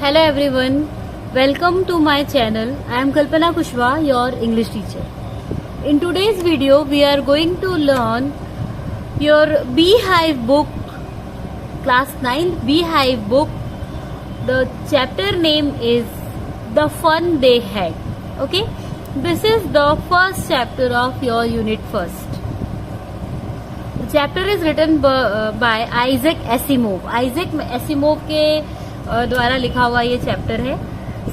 Hello everyone, welcome to my channel. I am Kalpana Kushwaha, your English teacher. In today's video, we are going to learn your Beehive book, class 9 Beehive book. The chapter name is The Fun They Had. Okay, this is the first chapter of your unit first. The chapter is written by Isaac Asimov. Isaac Asimov के द्वारा लिखा हुआ ये chapter है.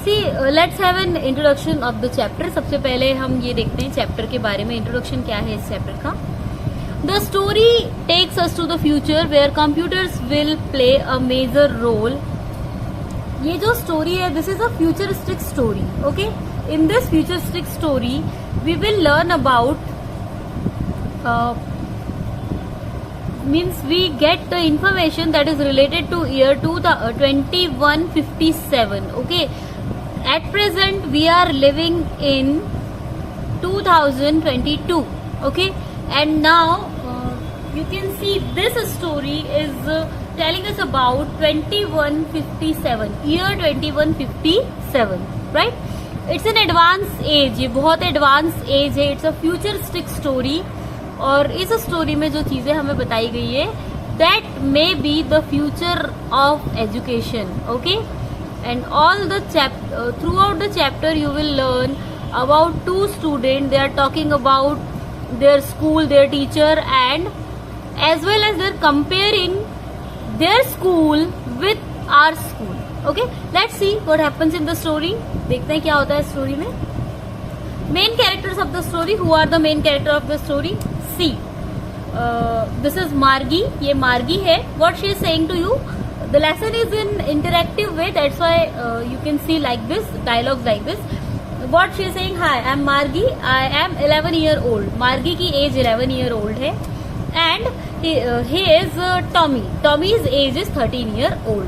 See let's have an introduction of the chapter. सबसे पहले हम ये देखते हैं चैप्टर के बारे में. इंट्रोडक्शन क्या है इस चैप्टर का. The story takes us to the future where computers will play a major role. ये जो स्टोरी है, this is a futuristic story. Okay, in this futuristic story we will learn about means we get the information that is related to year 2157. Okay, at present we are living in 2022. Okay, and now you can see this story is telling us about 2157, year 2157, right? It's an advanced age. ये बहुत advanced age है. It's a futuristic story. और इस story में जो चीजें हमें बताई गई है, that may be the future of education. Okay, and all the throughout the chapter you will learn about two student. They are talking about their school, their teacher, and as well as they're comparing their school with our school. Okay, let's see what happens in the story. देखते हैं क्या होता है story में. Main characters of the story. Who are the main character of the story? See, this is Margi. ये Margi है. What she is saying to you? The lesson is in interactive way. That's why you can see like this, dialogues like this. What she is saying? Hi, I am Margi. I am 11-year-old. Margi की age 11-year-old है. And he is Tommy. Tommy's age is 13-year-old.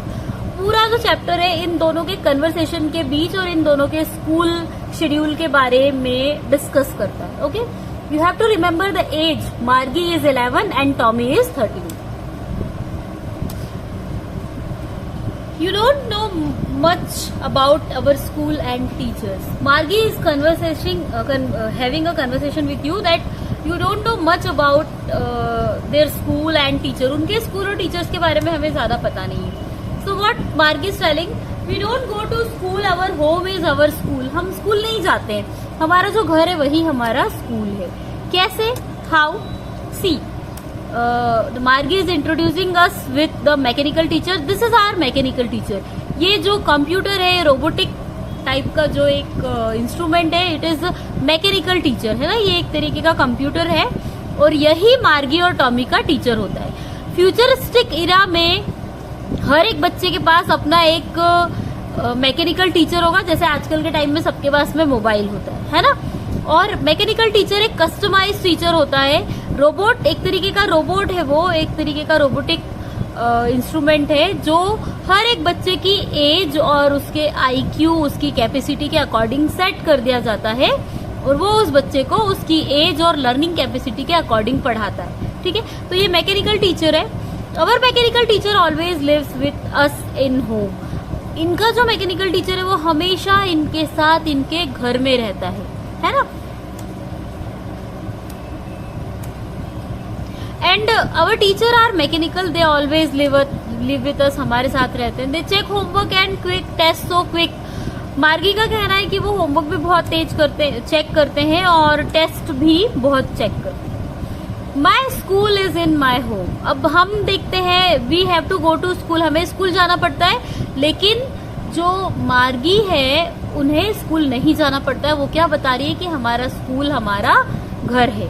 पूरा जो chapter है इन दोनों के conversation के बीच और इन दोनों के स्कूल शेड्यूल के बारे में डिस्कस करता है. Okay, you have to remember the age. Margi is 11 and Tommy is 13. You don't know much about our school and teachers. Margi is having a conversation with you that you don't know much about their school and teacher. उनके school और teachers के बारे में हमें ज्यादा पता नहीं है. So what Margi is telling? We don't go to school. Our home is our school. हम स्कूल नहीं जाते हैं. हमारा जो घर है वही हमारा स्कूल है. कैसे? How? See, Margie is introducing us with the mechanical teacher. This is our mechanical teacher. ये जो कंप्यूटर है, रोबोटिक टाइप का जो एक इंस्ट्रूमेंट है, इट इज मैकेनिकल टीचर है ना. ये एक तरीके का कंप्यूटर है और यही मार्गी और टॉमी का टीचर होता है. फ्यूचरिस्टिक इरा में हर एक बच्चे के पास अपना एक मैकेनिकल टीचर होगा. जैसे आजकल के टाइम में सबके पास में मोबाइल होता है ना. और मैकेनिकल टीचर एक कस्टमाइज टीचर होता है. रोबोट एक तरीके का रोबोट है, वो एक तरीके का रोबोटिक इंस्ट्रूमेंट है जो हर एक बच्चे की एज और उसके IQ, उसकी कैपेसिटी के अकॉर्डिंग सेट कर दिया जाता है और वो उस बच्चे को उसकी एज और लर्निंग कैपेसिटी के अकॉर्डिंग पढ़ाता है. ठीक है, तो ये मैकेनिकल टीचर है. Our mechanical teacher always lives with us in home. इनका जो मैकेनिकल टीचर है वो हमेशा इनके साथ इनके घर में रहता है ना. And our teacher are mechanical. They always live with us. हमारे साथ रहते हैं. They check homework and quick test so quick. Margi का कहना है कि वो होमवर्क भी बहुत तेज चेक करते हैं और टेस्ट भी बहुत चेक करते हैं. My school is in my home. अब हम देखते हैं, we have to go to school. हमें स्कूल जाना पड़ता है, लेकिन जो मार्गी है उन्हें स्कूल नहीं जाना पड़ता है. वो क्या बता रही है कि हमारा स्कूल हमारा घर है.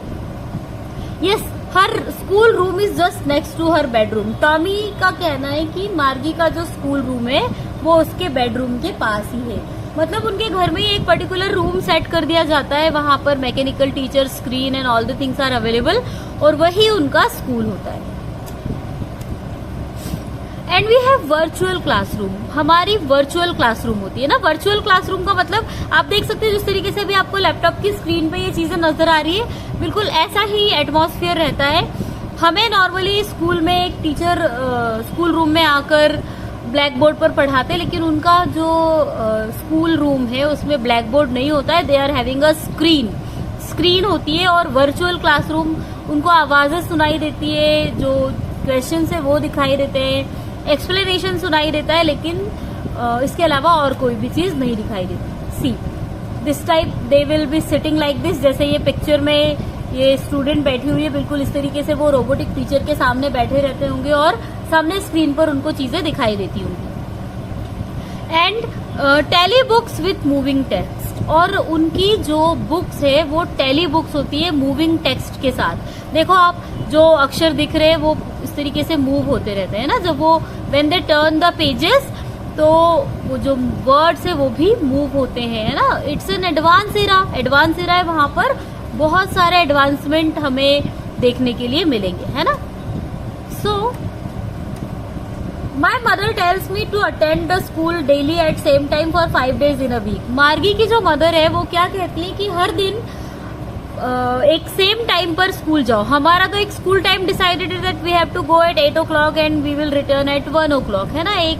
Yes, her school room is just next to her bedroom. Tommy का कहना है कि मार्गी का जो स्कूल रूम है वो उसके बेडरूम के पास ही है. मतलब उनके घर में एक पर्टिकुलर रूम सेट कर दिया जाता है. वहां पर mechanical teacher, screen and all the things are available और वही उनका स्कूल होता है. And we have virtual classroom. हमारी वर्चुअल क्लासरूम होती है ना. वर्चुअल क्लासरूम का मतलब आप देख सकते हैं जिस तरीके से भी आपको लैपटॉप की स्क्रीन पे ये चीजें नजर आ रही है, बिल्कुल ऐसा ही एटमॉस्फेयर रहता है. हमें नॉर्मली स्कूल में एक टीचर स्कूल रूम में आकर ब्लैक बोर्ड पर पढ़ाते, लेकिन उनका जो स्कूल रूम है उसमें ब्लैक बोर्ड नहीं होता है. They are having a screen होती है, और वर्चुअल क्लासरूम उनको आवाजें सुनाई देती है, जो क्वेश्चन है वो दिखाई देते हैं, एक्सप्लेनेशन सुनाई देता है, लेकिन इसके अलावा और कोई भी चीज नहीं दिखाई देती. See this type they will be sitting like this. जैसे ये पिक्चर में ये स्टूडेंट बैठी हुई है, बिल्कुल इस तरीके से वो रोबोटिक टीचर के सामने बैठे रहते होंगे और सामने स्क्रीन पर उनको चीजें दिखाई देती होंगी. And tele books with moving text, और उनकी जो बुक्स है वो टेली बुक्स होती है मूविंग टेक्स्ट के साथ. देखो आप, जो अक्षर दिख रहे हैं वो इस तरीके से मूव होते रहते हैं ना, जब वो when they turn the pages, तो वो जो वर्ड्स है वो भी मूव होते हैं, है ना. इट्स एन एडवांस एरा है. वहां पर बहुत सारे एडवांसमेंट हमें देखने के लिए मिलेंगे, है ना. So my mother tells me to attend the school daily at same time for 5 days in a week. Margi की जो मदर है वो क्या कहती है कि हर दिन एक सेम टाइम पर स्कूल जाओ. हमारा तो एक स्कूल टाइम डिसाइडेड है that we have to go at 8 o'clock and we will return at 1 o'clock, है ना. एक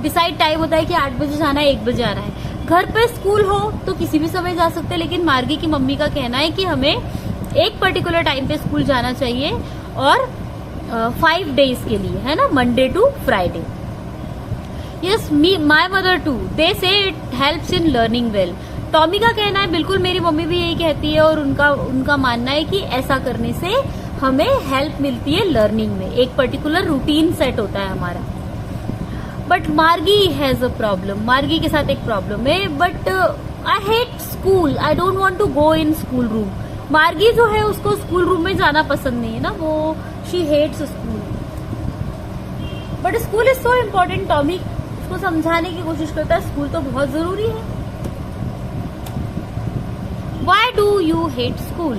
डिसाइड टाइम होता है कि 8 बजे जाना है, 1 बजे आना है. घर पे स्कूल हो तो किसी भी समय जा सकते हैं, लेकिन मार्गी की मम्मी का कहना है कि हमें एक पर्टिकुलर टाइम पे स्कूल जाना चाहिए, और 5 days के लिए, है ना, Monday to Friday. Yes, my mother too, they say it helps in learning well. Tommy का कहना है बिल्कुल मेरी मम्मी भी यही कहती है, और उनका मानना है कि ऐसा करने से हमें हेल्प मिलती है लर्निंग में. एक पर्टिकुलर रूटीन सेट होता है हमारा. बट मार्गी हैज अ प्रॉब्लम. मार्गी के साथ एक प्रॉब्लम है. But I hate school, I don't want to go in school room. Margie जो है उसको स्कूल रूम में जाना पसंद नहीं है ना, वो she hates school. But school is so important. Tommy उसको समझाने की कोशिश करता है स्कूल तो बहुत जरूरी है. Why do you hate school?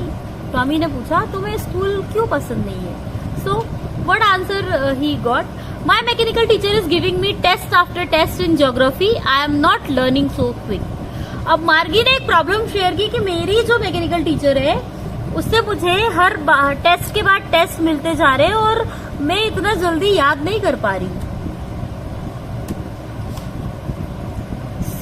Tommy ने पूछा तुम्हें स्कूल क्यों पसंद नहीं है. So what answer he got? My mechanical teacher is giving me test after test in geography. I am not learning so quick. अब मार्गी ने एक प्रॉब्लम शेयर की कि मेरी जो मैकेनिकल टीचर है उससे मुझे हर टेस्ट के बाद टेस्ट मिलते जा रहे हैं और मैं इतना जल्दी याद नहीं कर पा रही.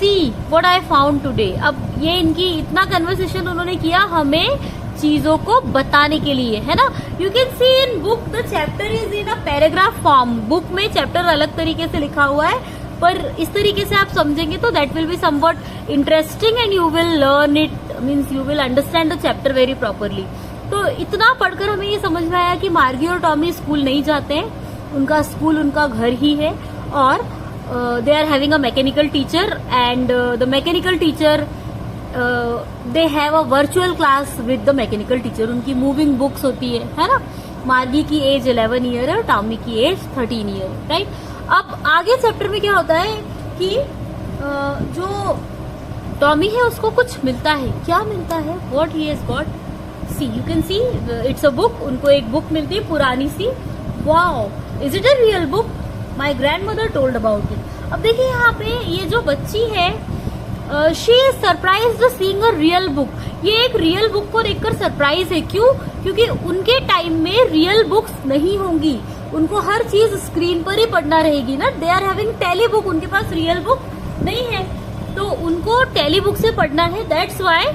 See what I found today. अब ये इनकी इतना कन्वर्सेशन उन्होंने किया हमें चीजों को बताने के लिए, है ना. You can C in book the chapter is in a paragraph form. Book में चैप्टर अलग तरीके से लिखा हुआ है, पर इस तरीके से आप समझेंगे तो that will be somewhat interesting and you will learn it, means you will understand the chapter very properly. तो इतना पढ़कर हमें ये समझ में आया कि मार्गी और टॉमी स्कूल नहीं जाते हैं, उनका स्कूल उनका घर ही है, और they are having a mechanical teacher, and the mechanical teacher they have a virtual class with the mechanical teacher. उनकी मूविंग बुक्स होती है ना. मार्गी की एज 11 ईयर है और टॉमी की एज 13 ईयर, राइट. अब आगे चैप्टर में क्या होता है कि जो टॉमी है उसको कुछ मिलता है. क्या मिलता है? What he has got? See you can see it's a book. उनको एक बुक मिलती है पुरानी सी. Wow, is it a real book? My grandmother told about it. अब देखिए यहाँ पे ये जो बच्ची है she is surprised seeing a real book. ये एक रियल बुक को देखकर सरप्राइज है. क्यों? क्योंकि उनके टाइम में रियल बुक्स नहीं होंगी, उनको हर चीज स्क्रीन पर ही पढ़ना रहेगी ना. They are having tele book, उनके पास रियल बुक नहीं है, तो उनको टेली बुक से पढ़ना है. That's why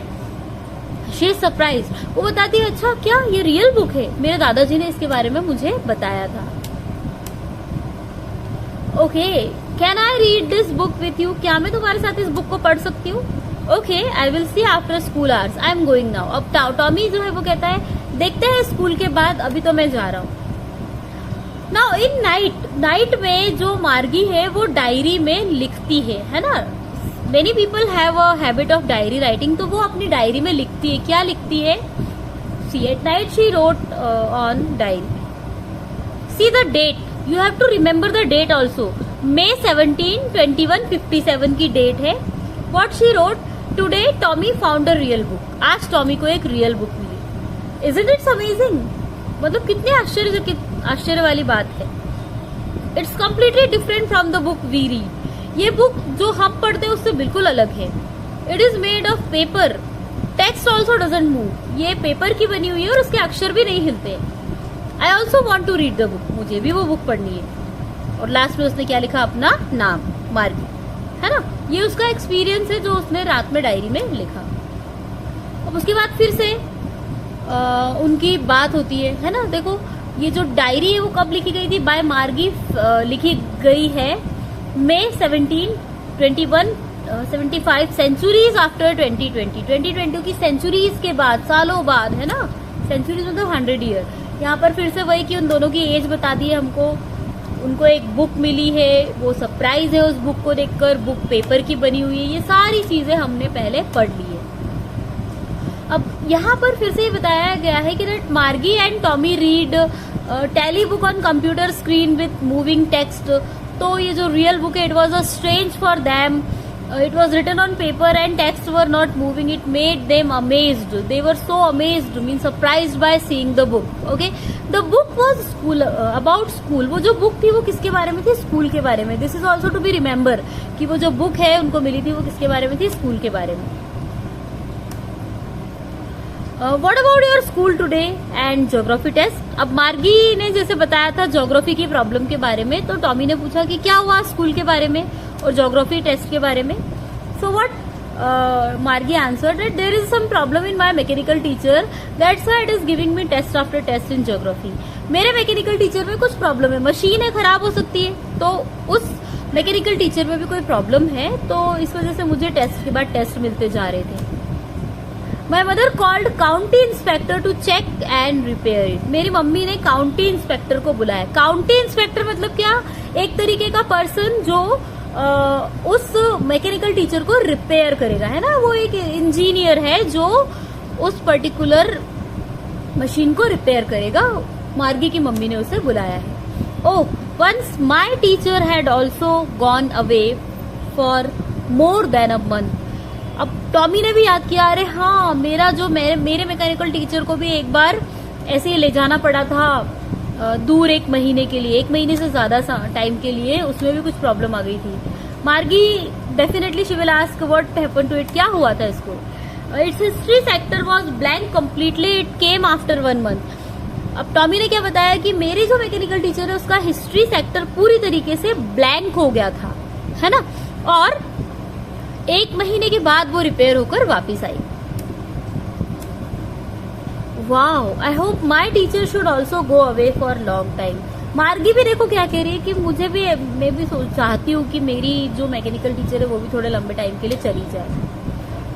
she is surprise. वो बताती है अच्छा क्या ये रियल बुक है? मेरे दादाजी ने इसके बारे में मुझे बताया था. Okay, can I read this book with you? क्या मैं तुम्हारे साथ इस बुक को पढ़ सकती हूँ? Okay, I will see after school hours. I am going now. अब टॉमी जो है वो कहता है देखते हैं स्कूल के बाद, अभी तो मैं जा रहा हूँ. नाउ इन नाइट में जो मार्गी है वो डायरी में लिखती है ना. Many people have a habit of diary writing. तो वो अपनी डायरी में लिखती है. क्या लिखती है? See at night she wrote on diary. See the date. You have to remember the date also. May 17, 2157 की डेट है. What she wrote? Today Tommy found a real book. आज टॉमी को एक रियल बुक मिली. Isn't it amazing? मतलब कितने आश्चर्य वाली बात है. It's completely different from the book we read. ये बुक जो हम पढ़ते हैं उससे बिल्कुल अलग है. It is made of paper. Text also doesn't move. ये पेपर की बनी हुई है और उसके अक्षर भी नहीं हिलते. I also want to read the book. मुझे भी वो बुक पढ़नी है. और लास्ट में उसने क्या लिखा, अपना नाम, मार्गी, है ना। ये उसका एक्सपीरियंस है जो उसने रात में डायरी में लिखा। अब उसके बाद फिर से उनकी बात होती है ना। देखो ये जो डायरी है वो कब लिखी गई थी, बाय मार्गी लिखी गई है मई 1775 सेंचुरीज आफ्टर 2020 की सेंचुरीज के बाद, सालों बाद, है ना। सेंचुरीज मतलब 100 ईयर। यहाँ पर फिर से वही कि उन दोनों की एज बता दी है हमको। उनको एक बुक मिली है, वो सरप्राइज है उस बुक को देखकर। बुक पेपर की बनी हुई है। ये सारी चीजें हमने पहले पढ़ ली है। अब यहाँ पर फिर से ये बताया गया है कि that Margie and Tommy read tele book on computer screen with moving text. तो ये जो रियल बुक है, it was a strange for them, it was written on paper and text were not moving, it made them amazed, they were so amazed, mean surprised by seeing the book. Okay, the book was school, about school. वो जो book थी वो किसके बारे में थी, school के बारे में। This is also to be remember कि वो जो बुक है उनको मिली थी वो किसके बारे में थी, स्कूल के बारे में। What about your school today and geography test. अब मार्गी ने जैसे बताया था ज्योग्राफी की प्रॉब्लम के बारे में, तो टॉमी ने पूछा कि क्या हुआ स्कूल के बारे में और ज्योग्राफी टेस्ट के बारे में। So what Margie answered that there is some problem in my mechanical teacher, that's why it is giving me test after test in geography. मेरे मैकेनिकल टीचर में कुछ प्रॉब्लम है, मशीन है, खराब हो सकती है, तो उस मैकेनिकल टीचर में भी कोई प्रॉब्लम है, तो इस वजह से मुझे टेस्ट के बाद टेस्ट मिलते जा रहे थे। My mother called county inspector to check and repair it. मेरी मम्मी ने काउंटी इंस्पेक्टर को बुलाया। काउंटी इंस्पेक्टर मतलब क्या, एक तरीके का पर्सन जो उस मैकेनिकल टीचर को रिपेयर करेगा, है ना। वो एक इंजीनियर है जो उस पर्टिकुलर मशीन को रिपेयर करेगा। मार्गी की मम्मी ने उसे बुलाया है। Oh, once my teacher had also gone away for more than a month. अब टॉमी ने भी याद किया, अरे हाँ, मेरा जो मेरे मैकेनिकल टीचर को भी एक बार ऐसे ही ले जाना पड़ा था दूर, 1 महीने के लिए, 1 महीने से ज्यादा टाइम के लिए, उसमें भी कुछ प्रॉब्लम आ गई थी। Margie definitely she will ask what happened to it, क्या हुआ था इसको। It's history sector was blank completely, it came after 1 month. अब टॉमी ने क्या बताया कि मेरी जो मैकेनिकल टीचर है उसका हिस्ट्री सेक्टर पूरी तरीके से ब्लैंक हो गया था, है ना, और 1 महीने के बाद वो रिपेयर होकर वापिस आई। Wow, I hope my teacher should also go away for long time. Margie भी देखो क्या कह रही है कि मैं भी चाहती हूँ कि मेरी जो मैकेनिकल टीचर है वो भी थोड़े लंबे टाइम के लिए चली जाए।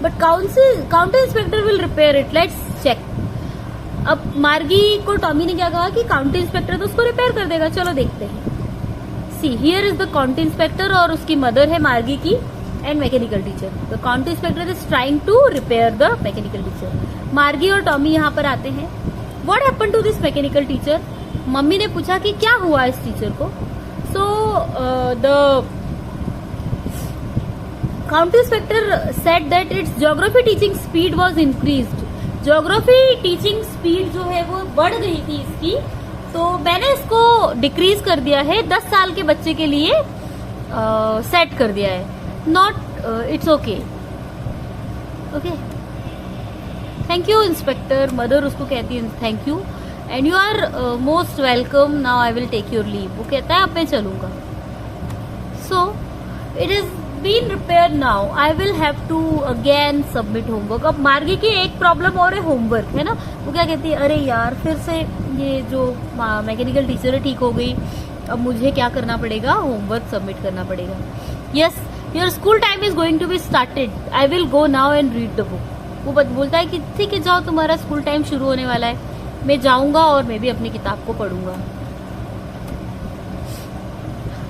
But county inspector will repair it, let's check. अब मार्गी को टॉमी ने क्या कहा कि काउंटी इंस्पेक्टर तो उसको रिपेयर कर देगा, चलो देखते हैं। See, here is the county inspector, और उसकी मदर है मार्गी की and mechanical teacher. The county inspector is trying to repair the mechanical teacher. Margie और टॉमी यहाँ पर आते हैं। What happened to this mechanical teacher. Mummy ने पूछा कि क्या हुआ इस टीचर को। So the county inspector said that it's geography teaching speed was increased. Geography teaching speed जो है वो बढ़ गई थी इसकी, तो मैंने इसको डिक्रीज कर दिया है, 10 साल के बच्चे के लिए सेट कर दिया है। Not, it's okay, okay, thank you inspector. Mother उसको कहती है thank you, and you are most welcome, now I will take your leave. वो कहता है अब मैं चलूंगा। So it is been repair now, I will have to again submit homework. अब मार्गी की एक प्रॉब्लम और है, होमवर्क, है ना। वो क्या कहती है, अरे यार फिर से ये जो मैकेनिकल टीचर है ठीक हो गई, अब मुझे क्या करना पड़ेगा, होमवर्क सबमिट करना पड़ेगा। Yes, your school time is going to be started, I will go now and read the book. वो बोलता है कि ठीक है जाओ, तुम्हारा स्कूल टाइम शुरू होने वाला है, मैं जाऊंगा और मैं भी अपनी किताब को पढ़ूंगा।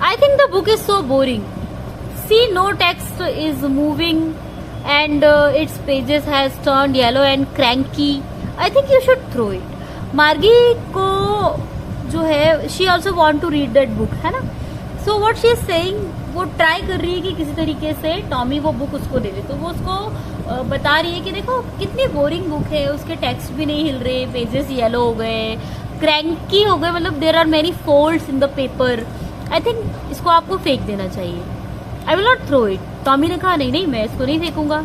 I think the book is so boring, see no text is moving and its pages has turned yellow and cranky, I think you should throw it. Margie को जो है she also want to read that book, है ना। So what she is saying, वो try कर रही है कि किसी तरीके से टॉमी वो बुक उसको दे दे। तो वो उसको बता रही है कि देखो कितनी बोरिंग बुक है, उसके टेक्स्ट भी नहीं हिल रहे, पेजेस येलो हो गए, क्रैंकी हो गए, मतलब there are many folds in the paper, I think इसको आपको फेंक देना चाहिए। I will not throw it. Tommy ने कहा नहीं नहीं, मैं इसको नहीं फेंकूंगा।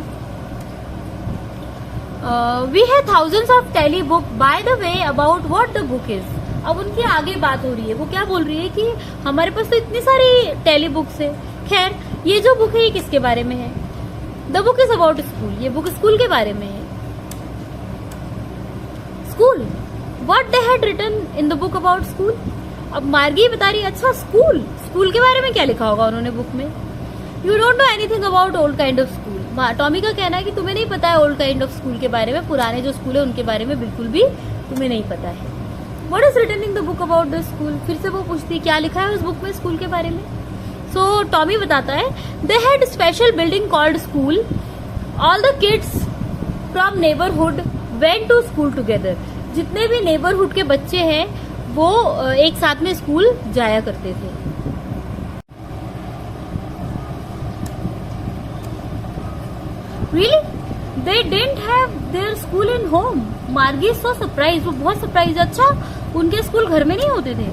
We have thousands of telebook, by the way about what the book is. अब उनकी आगे बात हो रही है, वो क्या बोल रही है कि हमारे पास तो इतनी सारी टेली बुक्स है। खैर, ये जो बुक है ये किसके बारे में है? The book is about school. ये बुक स्कूल के बारे में है। School, what they had written in the book about school. अब मार्गी बता रही है, अच्छा स्कूल, स्कूल के बारे में क्या लिखा होगा उन्होंने बुक में। You don't know anything about old kind of school. Tommy का कहना है कि तुम्हें नहीं पता है ओल्ड काइंड ऑफ स्कूल के बारे में, पुराने जो स्कूल है उनके बारे में बिल्कुल भी तुम्हें नहीं पता है। What is written in the book about the school. फिर से वो पूछती क्या लिखा है उस बुक में स्कूल के बारे में। सो टॉमी बताता है, they had special building called school. All the kids from neighbourhood went to school together. जितने भी नेबरहुड के बच्चे हैं वो एक साथ में स्कूल जाया करते थे। Really? They didn't have their school in home. Margie is so surprised. वो बहुत सरप्राइज। अच्छा, उनके स्कूल घर में नहीं होते थे।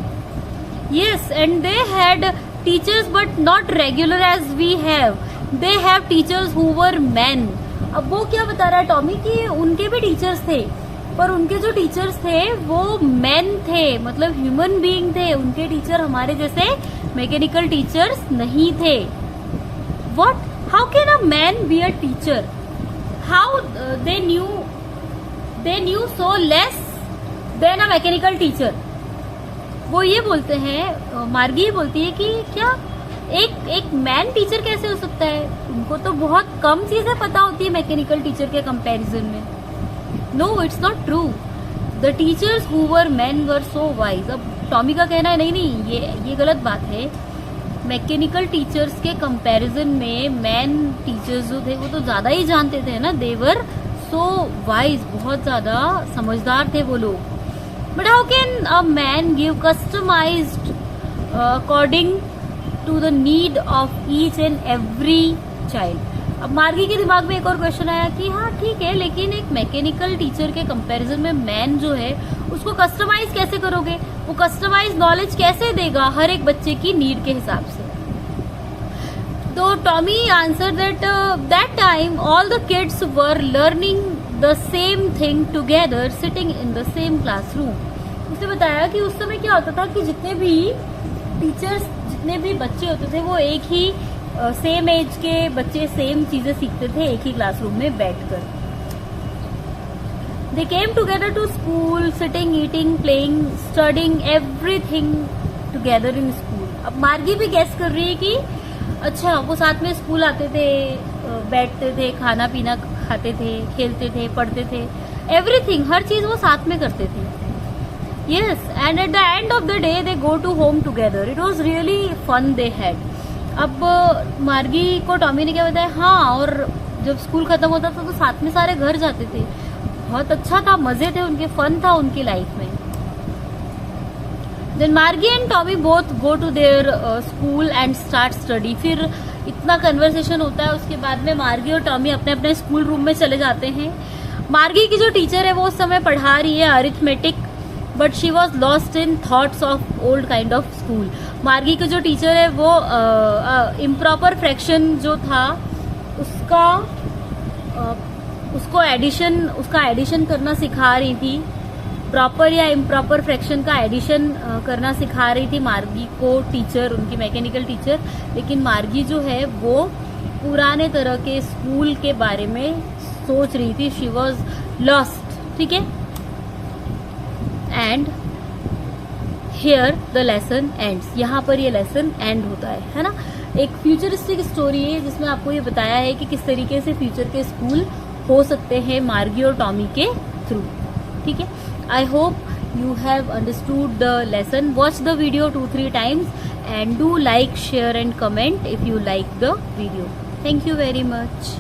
Yes, and they had teachers but not regular as we have. They have teachers who were men. अब वो क्या बता रहा है टॉमी कि उनके भी टीचर्स थे, पर उनके जो टीचर्स थे वो मैन थे, मतलब ह्यूमन बीइंग थे। उनके टीचर हमारे जैसे मैकेनिकल टीचर्स नहीं थे। What? How can a man be a teacher? How they knew so less than a mechanical teacher? वो ये बोलते हैं, मार्गी ये बोलती है कि क्या एक मैन टीचर कैसे हो सकता है। उनको तो बहुत कम चीजें पता होती है मैकेनिकल टीचर के कंपैरिजन में। No, it's not true. The teachers who were man were so wise. अब टॉमी का कहना है नहीं, ये गलत बात है। मैकेनिकल टीचर्स के कंपैरिजन में मैन टीचर्स जो थे वो तो ज्यादा ही जानते थे ना। देवर सो वाइज, बहुत ज्यादा समझदार थे वो लोग। But how can a man give customised according to the need of each and every child. अब मार्गी के दिमाग में एक और क्वेश्चन आया कि हाँ ठीक है, लेकिन एक मैकेनिकल टीचर के कंपैरिजन में मैन जो है उसको कस्टमाइज कैसे करोगे? वो कस्टमाइज नॉलेज कैसे देगा हर एक बच्चे की नीड के हिसाब से? तो Tommy answer that time all the kids were learning the same thing together sitting in the same classroom. उसने बताया कि उस समय क्या होता था कि जितने भी टीचर्स, जितने भी बच्चे होते थे वो एक ही सेम एज के बच्चे सेम चीजें सीखते थे एक ही क्लासरूम में बैठकर। They came together to school, sitting, eating, playing, studying, everything together in school. अब मार्गी भी गेस कर रही है कि अच्छा वो साथ में स्कूल आते थे, बैठते थे, खाना पीना खाते थे, खेलते थे, पढ़ते थे, एवरीथिंग, हर चीज वो साथ में करते थे। Yes, and at the end of the day they go to home together. It was really fun they had. अब मार्गी को टॉमी ने क्या बताया, हाँ, और जब स्कूल खत्म होता था तो साथ में सारे घर जाते थे। बहुत अच्छा था, मजे थे उनके, फन था उनकी लाइफ में। Then Margie and Tommy both go to their school and start study. फिर इतना कन्वर्सेशन होता है, उसके बाद में मार्गी और टॉमी अपने अपने स्कूल रूम में चले जाते हैं। मार्गी की जो टीचर है वो उस समय पढ़ा रही है arithmetic, but she was lost in thoughts of old kind of school. मार्गी की जो टीचर है वो इम्प्रॉपर फ्रैक्शन जो था उसका एडिशन करना सिखा रही थी। प्रॉपर या इम्प्रॉपर फ्रैक्शन का एडिशन करना सिखा रही थी मार्गी को टीचर, उनकी मैकेनिकल टीचर। लेकिन मार्गी जो है वो पुराने तरह के स्कूल के बारे में सोच रही थी। शी वॉज लॉस्ट, ठीक है। And here the lesson ends. यहाँ पर ये लेसन एंड होता है ना। एक फ्यूचरिस्टिक स्टोरी है जिसमें आपको ये बताया है कि किस तरीके से फ्यूचर के स्कूल हो सकते हैं मार्गी और टॉमी के थ्रू, ठीक है। I hope you have understood the lesson. Watch the video 2-3 times and do like, share and comment if you like the video. Thank you very much.